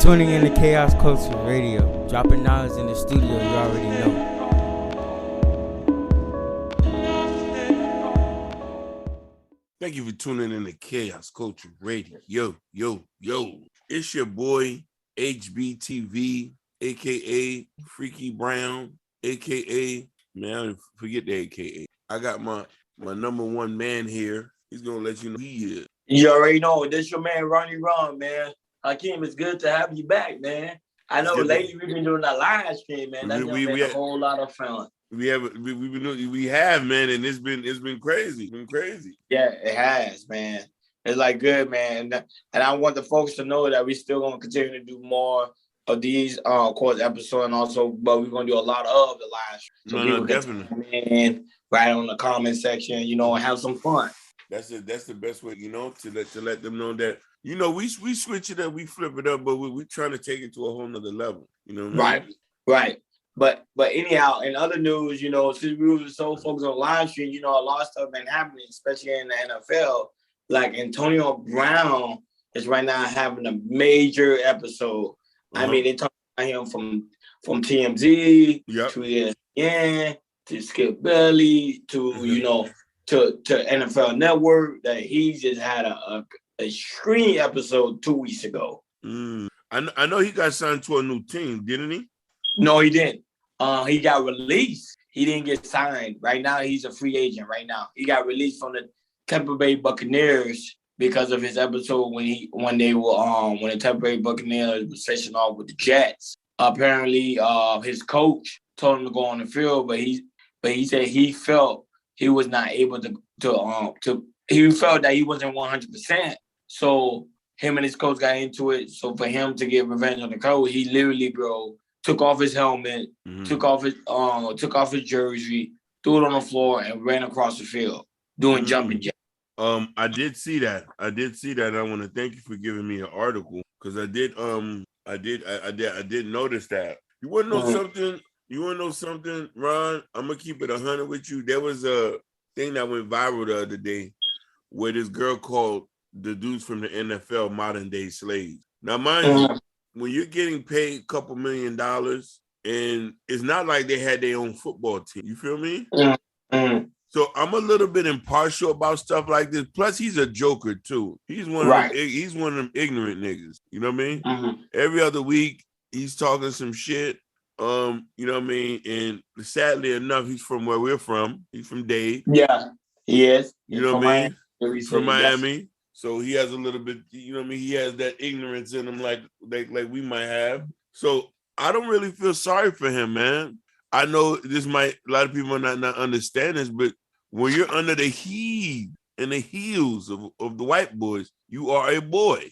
Tuning in to Chaos Culture Radio, dropping knowledge in the studio you already know. Thank you for tuning in to Chaos Culture Radio. Yo. It's your boy, HBTV, a.k.a. Freaky Brown, a.k.a. Man, forget the a.k.a. I got my number one man here. He's going to let you know who he is. You already know. This your man, Ronnie Ron, man. Hakeem, it's good to have you back, man. I know lately we've been doing that live stream, man. That's been a whole lot of fun. We have, man, and it's been crazy. It's been crazy. Yeah, it has, man. It's like good, man. And I want the folks to know that we still gonna continue to do more of these of course episodes, and also, but we're gonna do a lot of the live stream. So people definitely come in, write on the comment section, and have some fun. That's the best way, to let them know that, we switch it up, we flip it up, but we're trying to take it to a whole nother level. Right. But anyhow, in other news, since we were so focused on live stream, a lot of stuff been happening, especially in the NFL. Like Antonio Brown is right now having a major episode. I mean, they talk about him from TMZ to ESPN to Skip Bayless to to NFL Network, that he just had a screen episode 2 weeks ago. I know he got signed to a new team, didn't he? No, he didn't. He got released. He didn't get signed. Right now, he's a free agent. Right now, he got released from the Tampa Bay Buccaneers because of his episode when the Tampa Bay Buccaneers was facing off with the Jets. Apparently, his coach told him to go on the field, but he said he felt he was not able to. He felt that he wasn't 100%. So him and his coach got into it. So for him to get revenge on the coach, he literally, took off his helmet, took off his jersey, threw it on the floor, and ran across the field doing jumping jacks. I did see that. I want to thank you for giving me an article, because I did notice that. You want to know something? You want to know something, Ron? I'm gonna keep it 100 with you. There was a thing that went viral the other day where this girl called the dudes from the NFL modern day slaves. Now, mind you, when you're getting paid a couple $1 million, and it's not like they had their own football team, you feel me? So I'm a little bit impartial about stuff like this. Plus, he's a joker too. He's one of them ignorant niggas. You know what I mean? Every other week he's talking some shit. You know what I mean? And sadly enough, he's from where we're from. He's from Dade. Yeah, he is. You know what I mean? He's from Miami. So he has a little bit, you know what I mean? He has that ignorance in him like we might have. So I don't really feel sorry for him, man. I know a lot of people might not understand this, but when you're under the heat and the heels of the white boys, you are a boy.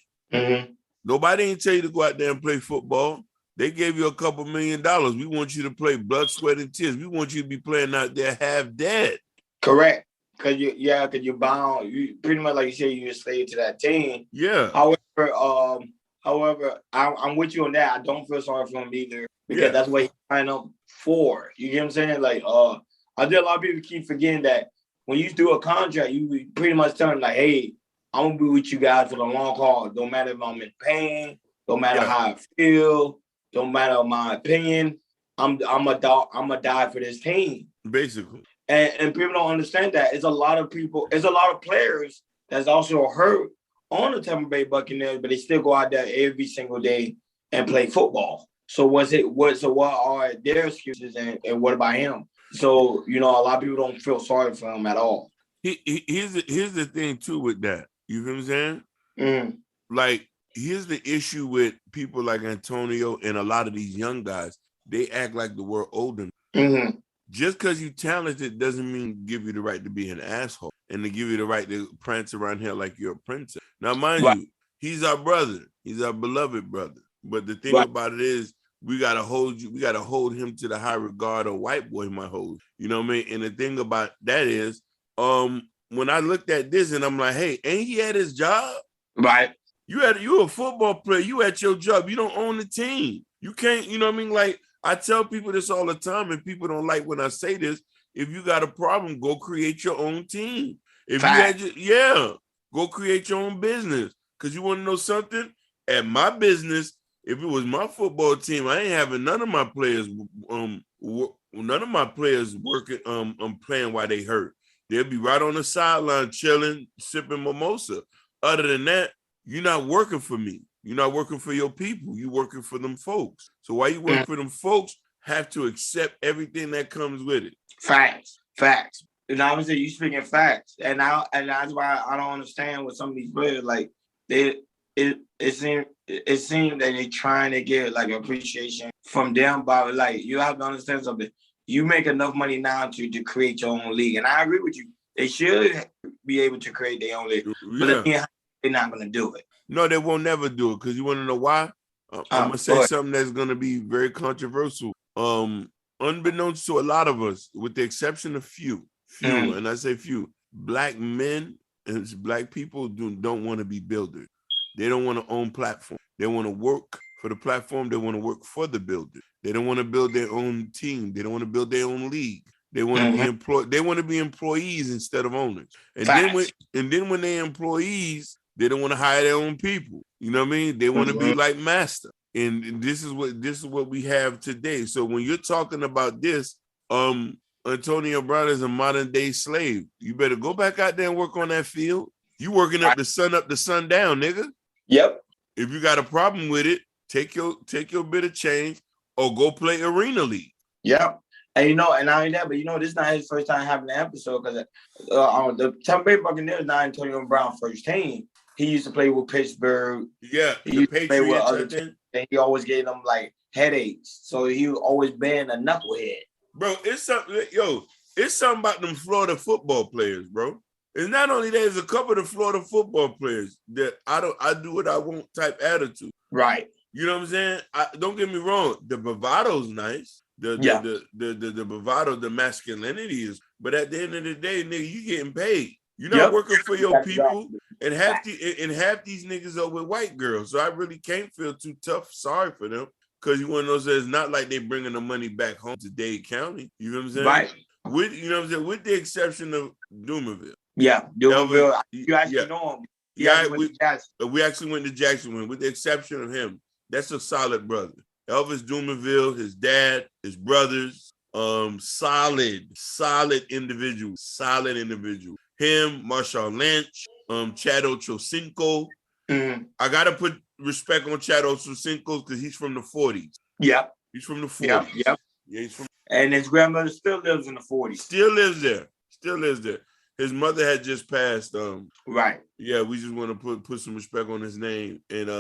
Nobody ain't tell you to go out there and play football. They gave you a couple $1 million. We want you to play blood, sweat, and tears. We want you to be playing out there half dead. Correct. Because you're bound. You pretty much, like you said, you're a slave to that team. Yeah. However, I'm with you on that. I don't feel sorry for him either, because that's what he signed up for. You get what I'm saying? Like, I think a lot of people keep forgetting that when you do a contract, you pretty much tell them like, hey, I'm gonna be with you guys for the long haul. Don't matter if I'm in pain. Don't matter how I feel. Don't matter my opinion. I'm a die for this team. Basically. And people don't understand that. It's a lot of players that's also hurt on the Tampa Bay Buccaneers, but they still go out there every single day and play football. So what are their excuses, and what about him? So, a lot of people don't feel sorry for him at all. Here's the thing too with that. You know what I'm saying? Like, here's the issue with people like Antonio and a lot of these young guys. They act like the world older. Just because you're talented doesn't mean give you the right to be an asshole and to give you the right to prance around here like you're a princess. Now, mind you, he's our brother. He's our beloved brother. But the thing about it is, we gotta hold him to the high regard a white boy might hold. You know what I mean? And the thing about that is, when I looked at this and I'm like, hey, ain't he at his job? Right. You a football player. You at your job. You don't own the team. You can't, you know what I mean? Like, I tell people this all the time, and people don't like when I say this. If you got a problem, go create your own team. If you go create your own business. Because you want to know something? At my business, If it was my football team, I ain't having none of my players working playing while they hurt. They'll be right on the sideline chilling, sipping mimosa. Other than that, you're not working for me. You're not working for your people. You're working for them folks. So while you work for them folks, have to accept everything that comes with it. Facts. And obviously you speaking facts. And that's why I don't understand with some of these players. Like it seems that they're trying to get like appreciation from them, but like you have to understand something. You make enough money now to create your own league. And I agree with you. They should be able to create their own league. Yeah. But they're not gonna do it. No, they won't never do it, because you want to know why? I'm gonna say something that's gonna be very controversial. Unbeknownst to a lot of us, with the exception of few, and I say few, black men and black people don't want to be builders. They don't want to own platform. They want to work for the platform. They want to work for the builder. They don't want to build their own team. They don't want to build their own league. They want to be employed. They want to be employees instead of owners. And then when they're employees, they don't want to hire their own people. You know what I mean? They want to be like master. And this is what we have today. So when you're talking about this, Antonio Brown is a modern day slave. You better go back out there and work on that field. You working up the sun down, nigga. Yep. If you got a problem with it, take your bit of change or go play Arena League. Yep. And and not only that, but this is not his first time having an episode, because the Tampa Bay Buccaneers not Antonio Brown first team. He used to play with Pittsburgh. Yeah, he used to play with other teams, and he always gave them like headaches. So he always been a knucklehead. Bro, it's something about them Florida football players, bro. It's not only that, there's a couple of the Florida football players that I do what I want type attitude. Right. You know what I'm saying? Don't get me wrong. The bravado's nice. The bravado, the masculinity is. But at the end of the day, nigga, you getting paid. You're not working for your people. And half these niggas are with white girls. So I really can't feel too tough. Sorry for them. Because you want to know, so it's not like they bringing the money back home to Dade County. You know what I'm saying? Right. With the exception of Dumerville. Yeah, Dumerville. You actually know him. We actually went to Jacksonville, with the exception of him. That's a solid brother. Elvis Dumerville, his dad, his brothers, solid individual. Him, Marshawn Lynch, Chad Ochocinco. Mm-hmm. I gotta put respect on Chad Ochocinco because he's from the 40s. Yep. He's from the 40s. Yep. Yeah, he's from. And his grandmother still lives in the 40s. Still lives there. His mother had just passed. Right. Yeah, we just want to put some respect on his name. And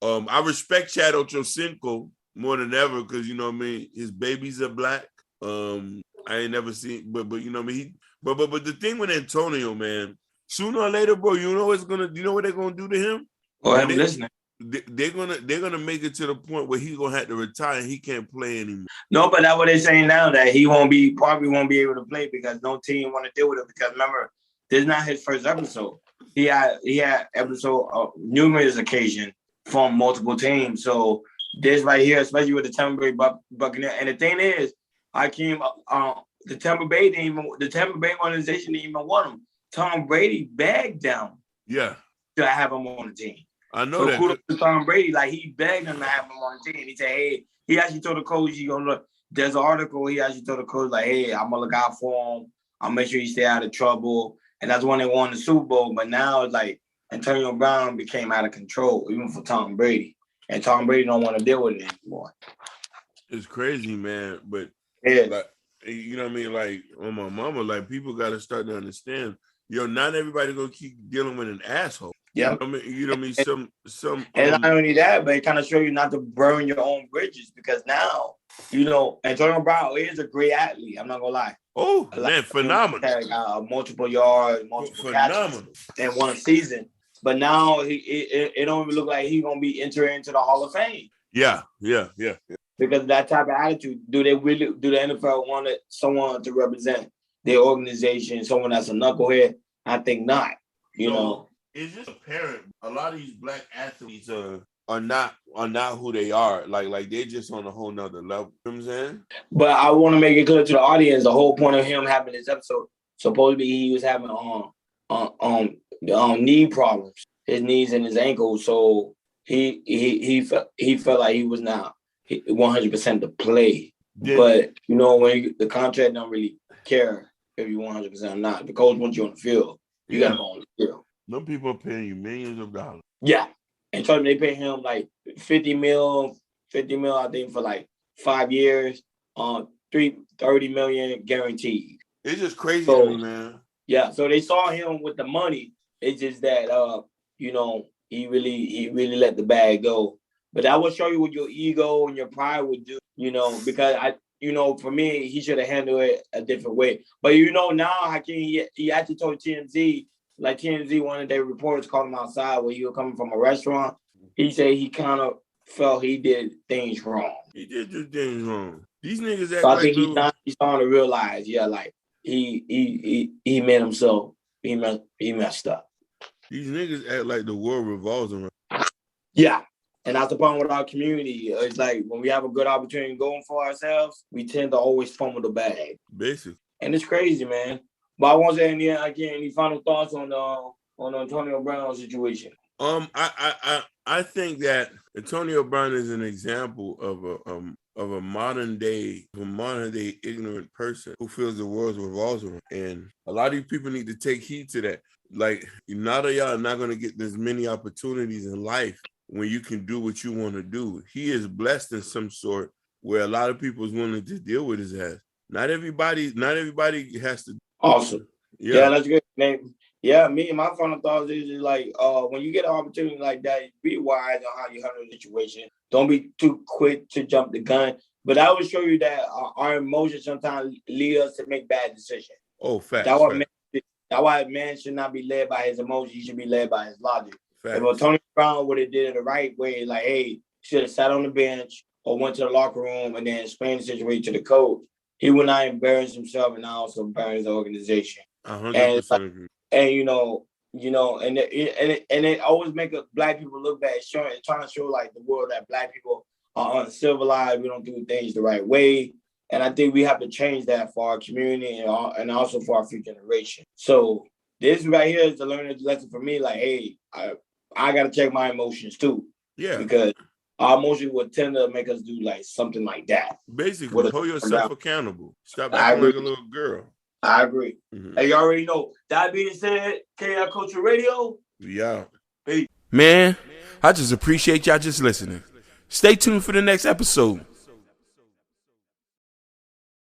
I respect Chad Ochocinco more than ever, because you know what I mean, his babies are black. I ain't never seen, but you know what I mean. But the thing with Antonio, man, sooner or later, bro, you know what they're gonna do to him? Oh, I'm listening. They're gonna make it to the point where he's gonna have to retire and he can't play anymore. No, but that's what they're saying now, that he probably won't be able to play because no team want to deal with it. Because remember, this is not his first episode. He had episode numerous occasions from multiple teams. So this right here, especially with the Tampa Bay Buccaneers, and the thing is, the Tampa Bay organization didn't even want him. Tom Brady begged them. Yeah. To have him on the team. I know that. Kudos to Tom Brady, like he begged him to have him on the team. He said, "Hey," he actually told the coach, "You gonna look." There's an article. He actually told the coach, like, "Hey, I'm gonna look out for him. I'll make sure he stay out of trouble." And that's when they won the Super Bowl. But now it's like Antonio Brown became out of control, even for Tom Brady, and Tom Brady don't want to deal with it anymore. It's crazy, man. But yeah, like, you know what I mean? Like on my mama, like people got to start to understand. Not everybody gonna keep dealing with an asshole. Yeah, you know what I mean. Some, and not only that, but it kind of show you not to burn your own bridges, because now Antonio Brown is a great athlete. I'm not gonna lie. Oh man, phenomenal! Multiple yards, multiple catches in one season. But now it don't even look like he's gonna be entering into the Hall of Fame. Yeah. Because of that type of attitude, do the NFL want someone to represent their organization, someone that's a knucklehead? I think not. You know. It's just apparent a lot of these black athletes are not who they are. Like they're just on a whole nother level. You know what I'm saying? But I want to make it clear to the audience, the whole point of him having this episode, supposedly he was having knee problems, his knees and his ankles. So he felt like he was not 100% to play. Yeah. But when the contract don't really care if you 100% or not. The coach wants you on the field. You gotta go on the field. Some people are paying you millions of dollars. Yeah, and trust me, they pay him like 50 mil, I think, for like 5 years. 30 million guaranteed. It's just crazy to me, man. Yeah, so they saw him with the money. It's just that he really let the bag go. But that will show you what your ego and your pride would do, because for me, he should have handled it a different way. But now Hakeem, he actually told TMZ, like TMZ, one of their reporters called him outside when he was coming from a restaurant. He said he kind of felt he did things wrong. He did do things wrong. These niggas act so I like think he's starting to realize, like he made himself, he messed up. These niggas act like the world revolves around. Yeah. And that's the problem with our community. It's like when we have a good opportunity going for ourselves, we tend to always fumble the bag. Basically. And it's crazy, man. But I want to say, any final thoughts on the Antonio Brown situation? I think that Antonio Brown is an example of a modern day ignorant person who feels the world revolves around. And a lot of these people need to take heed to that. Like, none of y'all are not going to get as many opportunities in life when you can do what you want to do. He is blessed in some sort where a lot of people is willing to deal with his ass. Not everybody has to. Awesome. Yeah, that's good, man. Yeah, me and my final thoughts is like, when you get an opportunity like that, be wise on how you handle the situation. Don't be too quick to jump the gun. But I will show you that our emotions sometimes lead us to make bad decisions. Oh, facts. That's why a man should not be led by his emotions. He should be led by his logic. Facts. If Antonio Brown would have did it the right way, like, hey, should have sat on the bench or went to the locker room and then explained the situation to the coach, he would not embarrass himself and also embarrass the organization. 100% agree. And it always make black people look bad, trying to show like the world that black people are uncivilized. We don't do things the right way, and I think we have to change that for our community and also for our future generation. So this right here is a learning lesson for me. Like, hey, I got to check my emotions too. Yeah, because our emotions would tend to make us do like something like that. Basically, hold yourself accountable. Stop acting like a little girl. I agree. Mm-hmm. And you already know. That being said, KL Culture Radio. Yeah. Man, I just appreciate y'all just listening. Stay tuned for the next episode.